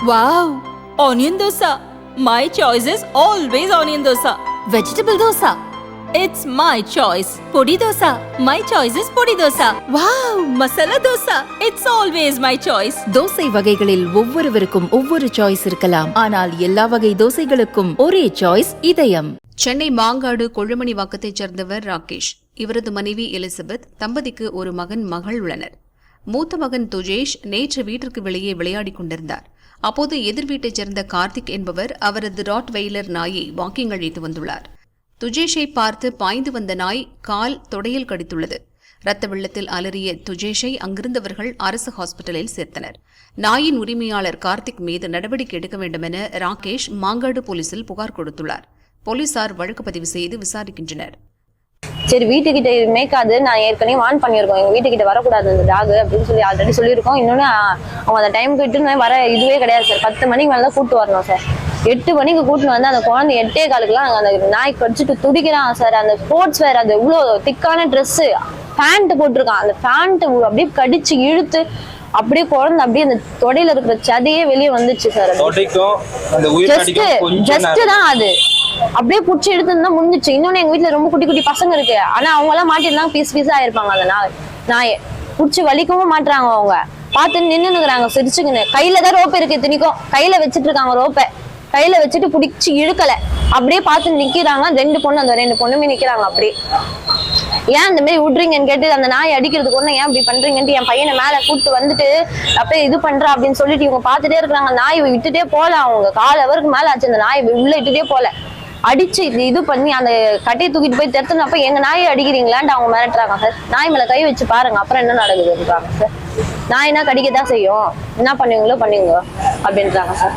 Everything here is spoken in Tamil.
Wow! Onion dosa. My choice is always onion dosa. Vegetable dosa. It's my choice. Podi dosa. My choice is podi dosa. Wow! Masala dosa. It's always my choice. Dosa வகைகளில் ஒவ்வொருவருக்கும் ஒவ்வொரு சாய்ஸ் இருக்கலாம். ஆனால் எல்லா வகை தோசைகளுக்கும் ஒரே சாய்ஸ் இதயம். சென்னை மாங்காடு கொழுமணிவாக்கத்தைச் சேர்ந்தவர் ராகேஷ். இவரது மனைவி எலிசபெத். தம்பதிக்கு ஒரு மகன் மகள் உள்ளனர். மூத்த மகன் துஜேஷ் நேற்று வீட்டிற்கு வெளியே விளையாடிக் கொண்டிருந்தார். அப்போது எதிர் வீட்டைச் சேர்ந்த கார்த்திக் என்பவர் அவரது ராட்வெய்லர் நாயை வாக்கிங் அழைத்து வந்துள்ளார். துஜேஷை பார்த்து பாய்ந்து வந்த நாய் கால் தொடையில் கடித்துள்ளது. இரத்த வெள்ளத்தில் அலறிய துஜேஷை அங்கிருந்தவர்கள் அரசு ஹாஸ்பிட்டலில் சேர்த்தனர். நாயின் உரிமையாளர் கார்த்திக் மீது நடவடிக்கை எடுக்க வேண்டும் என ராகேஷ் மாங்காடு போலீசில் புகார் கொடுத்துள்ளார். போலீசார் வழக்கு பதிவு செய்து விசாரிக்கின்றனர். சரி, வீட்டுக்கிட்ட மேய்க்காது, நான் ஏற்கனவே வார்ன் பண்ணியிருக்கோம், எங்க வீட்டுக்கிட்ட வரக்கூடாது அந்த டாக் அப்படின்னு சொல்லி ஆல்ரெடி சொல்லியிருக்கோம். இன்னொன்னு அவங்க அந்த டைமுக்கு விட்டு வர இதுவே கிடையாது சார். 10 மணிக்கு மேலே தான் கூட்டு வரணும் சார். 8 மணிக்கு கூட்டின்னு வந்து அந்த குழந்தை 8:15 அந்த நாய் கடிச்சிட்டு துடிக்கிறான் சார். அந்த ஸ்போர்ட்ஸ் வேர் அது இவ்வளோ திக்கான ட்ரெஸ்ஸு, பேண்ட் போட்டிருக்கான். அந்த பேண்ட் அப்படியே கடிச்சு இழுத்து அப்படியே குழந்தை அப்படியே அந்த தொடையில இருக்கிற சதையே வெளியே வந்துச்சு சார். ஜஸ்ட் தான் அது அப்படியே புடிச்சு எடுத்துருந்தா முடிஞ்சிச்சு. இன்னொன்னு எங்க வீட்டுல ரொம்ப குட்டி குட்டி பசங்க இருக்கு. ஆனா அவங்க எல்லாம் மாட்டிருந்தாங்க, பீஸ் பீஸா ஆயிருப்பாங்க. அந்த நாயை புடிச்சு வலிக்கவும் மாட்டுறாங்க. அவங்க பார்த்து நின்னுக்கிறாங்க சிரிச்சுக்குன்னு. கையில தான் ரோப்பு இருக்கு, திணிக்கும் கையில வச்சுட்டு இருக்காங்க. ரோப்பை கையில வச்சுட்டு பிடிச்சி இழுக்கல, அப்படியே பார்த்து நிக்கிறாங்க. 2 பொண்ணு, அந்த 2 பொண்ணுமே நிக்கிறாங்க. அப்படியே ஏன் இந்த மாதிரி விட்றீங்கன்னு கேட்டு அந்த நாய் அடிக்கிறதுக்கு ஒண்ணு ஏன் இப்படி பண்றீங்கன்ட்டு என் பையனை மேல கூப்பிட்டு வந்துட்டு அப்படியே இது பண்றா அப்படின்னு சொல்லிட்டு இவங்க பாத்துட்டே இருக்கிறாங்க. நாய் விட்டுட்டே போல, அவங்க 1/4 ஹவருக்கு மேல ஆச்சு. அந்த நாய் உள்ள இட்டுட்டே போல, அடிச்சு இது பண்ணி அந்த கட்டையை தூக்கிட்டு போய் திறத்துனப்ப எங்க நாயை அடிக்கிறீங்களான்ட்டு அவங்க மிரட்டுறாங்க சார். நாய் மேல கை வச்சு பாருங்க, அப்புறம் என்ன நடக்குதுன்றாங்க சார். நாய்னா கடிக்கத்தான் செய்யும், என்ன பண்ணுவீங்களோ பண்ணுவீங்க அப்படின்றாங்க சார்.